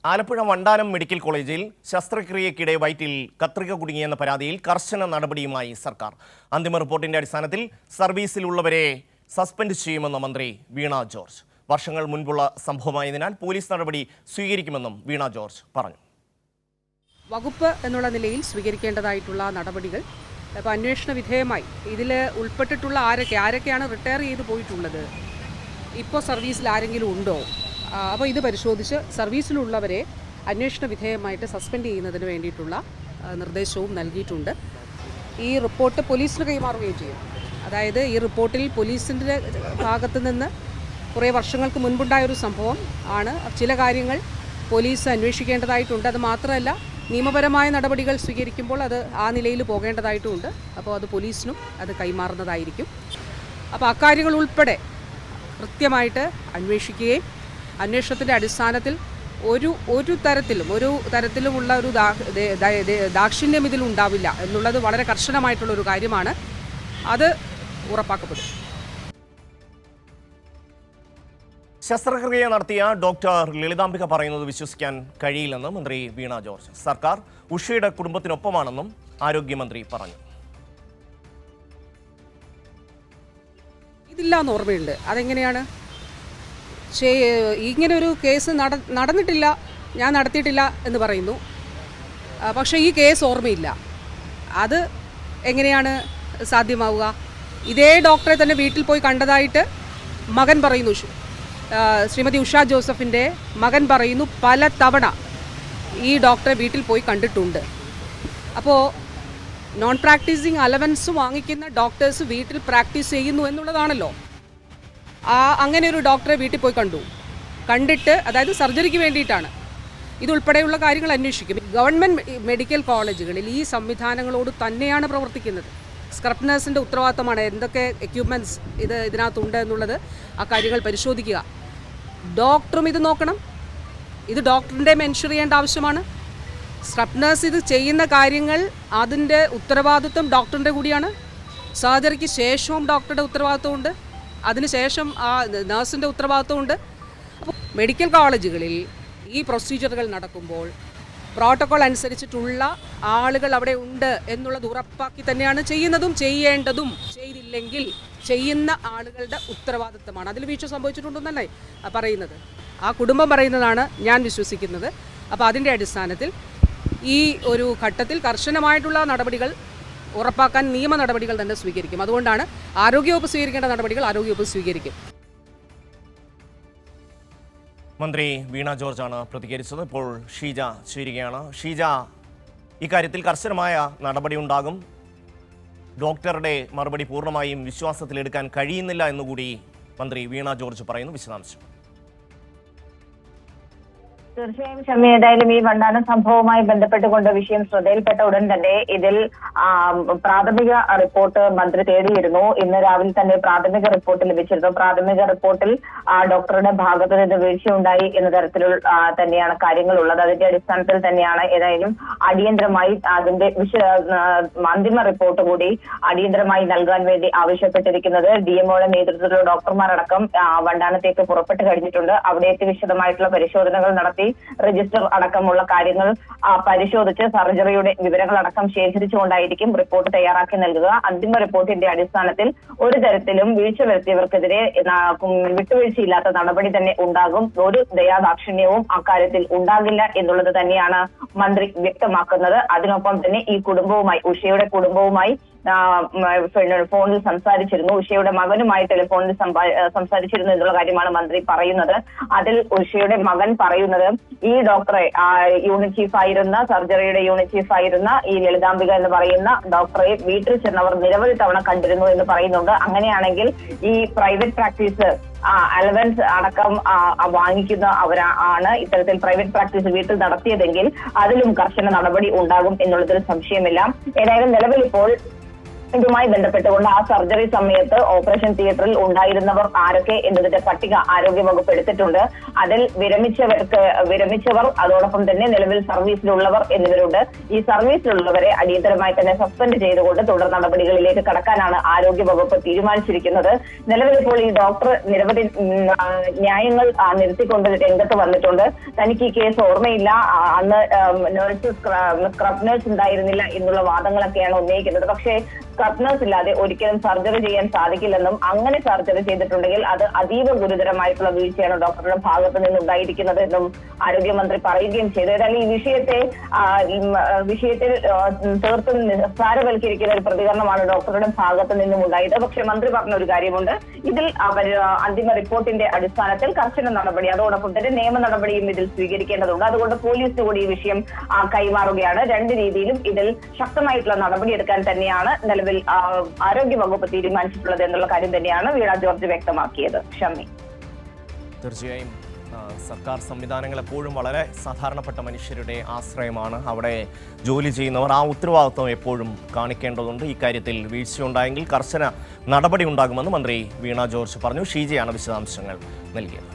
Alappuzha Vandanam medical കോളേജിൽ ശസ്ത്രക്രിയയ്ക്കിടെ വയറ്റിൽ കത്രിക കുടുങ്ങിയെന്ന പരാതിയിൽ കർശന നടപടിയുമായി സർക്കാർ. അന്തിമ റിപ്പോർട്ടിന്റെ അടിസ്ഥാനത്തിൽ സർവീസിലുള്ളവരെ സസ്പെൻഡ് ചെയ്യുമെന്ന് മന്ത്രി വീണ ജോർജ്. വർഷങ്ങൾ മുൻപുള്ള സംഭവമായതിനാൽ പോലീസ് നടപടി സ്വീകരിക്കുമെന്നും വീണ ജോർജ് പറഞ്ഞു. വകുപ്പ് എന്നുള്ള നിലയിൽ സ്വീകരിക്കേണ്ടതായിട്ടുള്ള നടപടികൾ ഇപ്പോൾ അന്വേഷണ വിധേയമായി ഇതിൽ ഉൾപ്പെട്ടിട്ടുള്ള ആരൊക്കെയാണ് റിട്ടയർ ചെയ്ത് പോയിട്ടുള്ളത്, ഇപ്പോൾ സർവീസിൽ ആരെങ്കിലും ഉണ്ടോ, അപ്പോൾ ഇത് പരിശോധിച്ച് സർവീസിലുള്ളവരെ അന്വേഷണ വിധേയമായിട്ട് സസ്പെൻഡ് ചെയ്യുന്നതിന് വേണ്ടിയിട്ടുള്ള നിർദ്ദേശവും നൽകിയിട്ടുണ്ട്. ഈ റിപ്പോർട്ട് പോലീസിന് കൈമാറുകയും ചെയ്യും. അതായത് ഈ റിപ്പോർട്ടിൽ പോലീസിൻ്റെ ഭാഗത്തു നിന്ന് കുറേ വർഷങ്ങൾക്ക് മുൻപുണ്ടായൊരു സംഭവം ആണ്. ചില കാര്യങ്ങൾ പോലീസ് അന്വേഷിക്കേണ്ടതായിട്ടുണ്ട്. അത് മാത്രമല്ല, നിയമപരമായ നടപടികൾ സ്വീകരിക്കുമ്പോൾ അത് ആ നിലയിൽ പോകേണ്ടതായിട്ടുമുണ്ട്. അപ്പോൾ അത് പോലീസിനും അത് കൈമാറുന്നതായിരിക്കും. അപ്പോൾ അക്കാര്യങ്ങൾ ഉൾപ്പെടെ കൃത്യമായിട്ട് അന്വേഷിക്കുകയും അന്വേഷണത്തിൻ്റെ അടിസ്ഥാനത്തിൽ ഒരു തരത്തിലുമുള്ള ഒരു ദാക്ഷിണ്യം ഇതിലുണ്ടാവില്ല എന്നുള്ളത് വളരെ കർശനമായിട്ടുള്ളൊരു കാര്യമാണ്. അത് ഉറപ്പാക്കപ്പെടും. ശസ്ത്രക്രിയ നടത്തിയ ഡോക്ടർ ലളിതാംബിക പറയുന്നത് വിശ്വസിക്കാൻ കഴിയില്ലെന്ന് മന്ത്രി വീണ ജോർജ്. സർക്കാർ ഉഷയുടെ കുടുംബത്തിനൊപ്പമാണെന്നും ആരോഗ്യമന്ത്രി പറഞ്ഞു. ഇതില്ലാന്ന് ഓർമ്മയുണ്ട്. അതെങ്ങനെയാണ്? ഇങ്ങനെ ഒരു കേസ് നടന്നിട്ടില്ല, ഞാൻ നടത്തിയിട്ടില്ല എന്ന് പറയുന്നു. പക്ഷേ ഈ കേസ് ഓർമ്മയില്ല. അത് എങ്ങനെയാണ് സാധ്യമാവുക? ഇതേ ഡോക്ടറെ തന്നെ വീട്ടിൽ പോയി കണ്ടതായിട്ട് മകൻ പറയുന്നു. ശ്രീമതി ഉഷ ജോസഫിൻ്റെ മകൻ പറയുന്നു പല തവണ ഈ ഡോക്ടറെ വീട്ടിൽ പോയി കണ്ടിട്ടുണ്ട്. അപ്പോൾ നോൺ പ്രാക്ടീസിങ് അലവൻസ് വാങ്ങിക്കുന്ന ഡോക്ടേഴ്സ് വീട്ടിൽ പ്രാക്ടീസ് ചെയ്യുന്നു എന്നുള്ളതാണല്ലോ. അങ്ങനെ ഒരു ഡോക്ടറെ വീട്ടിൽ പോയി കണ്ടിട്ട്, അതായത് സർജറിക്ക് വേണ്ടിയിട്ടാണ്. ഇതുൾപ്പെടെയുള്ള കാര്യങ്ങൾ അന്വേഷിക്കും. ഗവൺമെൻറ് മെഡിക്കൽ കോളേജുകളിൽ ഈ സംവിധാനങ്ങളോട് തന്നെയാണ് പ്രവർത്തിക്കുന്നത്. സ്ക്രബ് നഴ്സിൻ്റെ ഉത്തരവാദിത്തമാണ് എന്തൊക്കെ എക്യുപ്മെൻറ്റ്സ് ഇതിനകത്തുണ്ട് എന്നുള്ളത് ആ കാര്യങ്ങൾ പരിശോധിക്കുക. ഡോക്ടറും ഇത് നോക്കണം. ഇത് ഡോക്ടറിൻ്റെ മെൻഷർ ചെയ്യേണ്ട ആവശ്യമാണ്. സ്ക്രബ് നഴ്സ് ഇത് ചെയ്യുന്ന കാര്യങ്ങൾ അതിൻ്റെ ഉത്തരവാദിത്വം ഡോക്ടറിൻ്റെ കൂടിയാണ്. സർജറിക്ക് ശേഷവും ഡോക്ടറുടെ ഉത്തരവാദിത്വമുണ്ട്, അതിനുശേഷം ആ നഴ്സിൻ്റെ ഉത്തരവാദിത്വമുണ്ട്. അപ്പോൾ മെഡിക്കൽ കോളേജുകളിൽ ഈ പ്രൊസീജിയറുകൾ നടക്കുമ്പോൾ പ്രോട്ടോകോൾ അനുസരിച്ചിട്ടുള്ള ആളുകൾ അവിടെ ഉണ്ട് എന്നുള്ളത് ഉറപ്പാക്കി തന്നെയാണ് ചെയ്യുന്നതും ചെയ്യേണ്ടതും. ചെയ്തില്ലെങ്കിൽ ചെയ്യുന്ന ആളുകളുടെ ഉത്തരവാദിത്തമാണ്. അതിൽ വീഴ്ച സംഭവിച്ചിട്ടുണ്ടെന്നല്ലേ പറയുന്നത്. ആ കുടുംബം പറയുന്നതാണ് ഞാൻ വിശ്വസിക്കുന്നത്. അപ്പോൾ അതിൻ്റെ അടിസ്ഥാനത്തിൽ ഈ ഒരു ഘട്ടത്തിൽ കർശനമായിട്ടുള്ള നടപടികൾ ഉറപ്പാക്കാൻ നിയമ നടപടികൾ തന്നെ സ്വീകരിക്കും. അതുകൊണ്ടാണ് ആരോഗ്യവകുപ്പ് സ്വീകരിക്കേണ്ട നടപടികൾ ആരോഗ്യവകുപ്പ് സ്വീകരിക്കും. മന്ത്രി വീണ ജോർജാണ് പ്രതികരിച്ചത്. ഇപ്പോൾ ഷീജ ചേരുകയാണ്. ഷീജ, ഇക്കാര്യത്തിൽ കർശനമായ നടപടി ഉണ്ടാകും. ഡോക്ടറുടെ മറുപടി പൂർണ്ണമായും വിശ്വാസത്തിലെടുക്കാൻ കഴിയുന്നില്ല എന്നുകൂടി മന്ത്രി വീണ ജോർജ് പറയുന്നു. വിശദാംശം. തീർച്ചയായും ഷമ്മി, ഏതായാലും ഈ വണ്ടാനം സംഭവവുമായി ബന്ധപ്പെട്ടുകൊണ്ട് വിഷയം ശ്രദ്ധയിൽപ്പെട്ട ഉടൻ തന്നെ ഇതിൽ പ്രാഥമിക റിപ്പോർട്ട് മന്ത്രി തേടിയിരുന്നു. ഇന്ന് രാവിലെ തന്നെ പ്രാഥമിക റിപ്പോർട്ട് ലഭിച്ചിരുന്നു. പ്രാഥമിക റിപ്പോർട്ടിൽ ഡോക്ടറുടെ ഭാഗത്തു നിന്ന് വീഴ്ചയുണ്ടായി എന്ന തരത്തിലുള്ള തന്നെയാണ് കാര്യങ്ങൾ ഉള്ളത്. അതിന്റെ അടിസ്ഥാനത്തിൽ തന്നെയാണ് ഏതായാലും അടിയന്തരമായി അതിന്റെ അന്തിമ റിപ്പോർട്ട് കൂടി അടിയന്തരമായി നൽകാൻ വേണ്ടി ആവശ്യപ്പെട്ടിരിക്കുന്നത്. DMOയുടെ നേതൃത്വത്തിലുള്ള ഡോക്ടർമാരടക്കം വണ്ടാനത്തേക്ക് പുറപ്പെട്ടു കഴിഞ്ഞിട്ടുണ്ട്. അവിടേക്ക് വിശദമായിട്ടുള്ള പരിശോധനകൾ നടത്തി രജിസ്റ്റർ അടക്കമുള്ള കാര്യങ്ങൾ പരിശോധിച്ച് സർജറിയുടെ വിവരങ്ങളടക്കം ശേഖരിച്ചുകൊണ്ടായിരിക്കും റിപ്പോർട്ട് തയ്യാറാക്കി നൽകുക. അന്തിമ റിപ്പോർട്ടിന്റെ അടിസ്ഥാനത്തിൽ ഒരു തരത്തിലും വീഴ്ച വരുത്തിയവർക്കെതിരെ വിട്ടുവീഴ്ചയില്ലാത്ത നടപടി തന്നെ ഉണ്ടാകും. ഒരു ദയാദാക്ഷിണ്യവും അക്കാര്യത്തിൽ ഉണ്ടാകില്ല എന്നുള്ളത് തന്നെയാണ് മന്ത്രി വ്യക്തമാക്കുന്നത്. അതിനൊപ്പം തന്നെ ഈ കുടുംബവുമായി, ഉഷയുടെ കുടുംബവുമായി ഫോണിൽ സംസാരിച്ചിരുന്നു. ഉഷയുടെ മകനുമായി ടെലിഫോണിൽ സംസാരിച്ചിരുന്നു എന്നുള്ള കാര്യമാണ് മന്ത്രി പറയുന്നത്. അതിൽ ഉഷയുടെ മകൻ പറയുന്നത് ഈ ഡോക്ടറെ, യൂണിറ്റ് ചീഫായിരുന്ന, സർജറിയുടെ യൂണിറ്റ് ചീഫായിരുന്ന ഈ ലളിതാംബിക എന്ന് പറയുന്ന ഡോക്ടറെ വീട്ടിൽ ചെന്നവർ നിരവധി തവണ കണ്ടിരുന്നു എന്ന് പറയുന്നുണ്ട്. അങ്ങനെയാണെങ്കിൽ ഈ പ്രൈവറ്റ് പ്രാക്ടീസ് അലവൻസ് അടക്കം വാങ്ങിക്കുന്ന അവരാണ് ഇത്തരത്തിൽ പ്രൈവറ്റ് പ്രാക്ടീസ് വീട്ടിൽ നടത്തിയതെങ്കിൽ അതിലും കർശന നടപടി ഉണ്ടാകും എന്നുള്ളതിൽ സംശയമില്ല. ഏതായാലും നിലവിൽ ഇപ്പോൾ ഇതുമായി ബന്ധപ്പെട്ടുകൊണ്ട് ആ സർജറി സമയത്ത് ഓപ്പറേഷൻ തിയേറ്ററിൽ ഉണ്ടായിരുന്നവർ ആരൊക്കെ എന്നതിന്റെ പട്ടിക ആരോഗ്യവകുപ്പ് എടുത്തിട്ടുണ്ട്. അതിൽ വിരമിച്ചവർ അതോടൊപ്പം തന്നെ നിലവിൽ സർവീസിലുള്ളവർ എന്നിവരുണ്ട്. ഈ സർവീസിലുള്ളവരെ അടിയന്തരമായി തന്നെ സസ്പെൻഡ് ചെയ്തുകൊണ്ട് തുടർ നടപടികളിലേക്ക് കടക്കാനാണ് ആരോഗ്യവകുപ്പ് തീരുമാനിച്ചിരിക്കുന്നത്. നിലവിൽ ഇപ്പോൾ ഈ ഡോക്ടർ നിരവധി ന്യായങ്ങൾ നിരത്തിക്കൊണ്ട് രംഗത്ത് വന്നിട്ടുണ്ട്. തനിക്ക് ഈ കേസ് ഓർമ്മയില്ല, അന്ന് സ്ക്രബ് നഴ്സ് ഉണ്ടായിരുന്നില്ല എന്നുള്ള വാദങ്ങളൊക്കെയാണ് ഉന്നയിക്കുന്നത്. പക്ഷേ സ്ക്രബ് നഴ്സ് ഇല്ലാതെ ഒരിക്കലും സർജറി ചെയ്യാൻ സാധിക്കില്ലെന്നും അങ്ങനെ സർജറി ചെയ്തിട്ടുണ്ടെങ്കിൽ അത് അതീവ ഗുരുതരമായിട്ടുള്ള വീഴ്ചയാണ് ഡോക്ടറുടെ ഭാഗത്ത് നിന്നുണ്ടായിരിക്കുന്നത് എന്നും ആരോഗ്യമന്ത്രി പറയുകയും ചെയ്തു. ഏതായാലും ഈ വിഷയത്തിൽ തീർത്തും നിസ്സാരവൽക്കരിക്കുന്ന ഒരു പ്രതികരണമാണ് ഡോക്ടറുടെ ഭാഗത്ത് നിന്നും ഉണ്ടായത്. പക്ഷെ മന്ത്രി പറഞ്ഞ ഒരു കാര്യമുണ്ട്, ഇതിൽ അന്തിമ റിപ്പോർട്ടിന്റെ അടിസ്ഥാനത്തിൽ കർശന നടപടി അതോടൊപ്പം തന്നെ നിയമ നടപടിയും ഇതിൽ സ്വീകരിക്കേണ്ടതുണ്ട്. അതുകൊണ്ട് പോലീസിന് കൂടി ഈ വിഷയം കൈമാറുകയാണ്. രണ്ട് രീതിയിലും ഇതിൽ ശക്തമായിട്ടുള്ള നടപടിയെടുക്കാൻ തന്നെയാണ് നിലവിൽ ആരോഗ്യവകുപ്പ് തീരുമാനിച്ചിട്ടുള്ളത് എന്നുള്ള കാര്യം തന്നെയാണ് വീണ ജോർജ് വ്യക്തമാക്കിയത്. ഷമി, തീർച്ചയായും സർക്കാർ സംവിധാനങ്ങൾ എപ്പോഴും വളരെ സാധാരണപ്പെട്ട മനുഷ്യരുടെ ആശ്രയമാണ്. അവിടെ ജോലി ചെയ്യുന്നവർ ആ ഉത്തരവാദിത്വം എപ്പോഴും കാണിക്കേണ്ടതുണ്ട്. ഇക്കാര്യത്തിൽ വീഴ്ചയുണ്ടായെങ്കിൽ കർശന നടപടി ഉണ്ടാകുമെന്ന് മന്ത്രി വീണ ജോർജ് പറഞ്ഞു. ഷീജയാണ് വിശദാംശങ്ങൾ നൽകിയത്.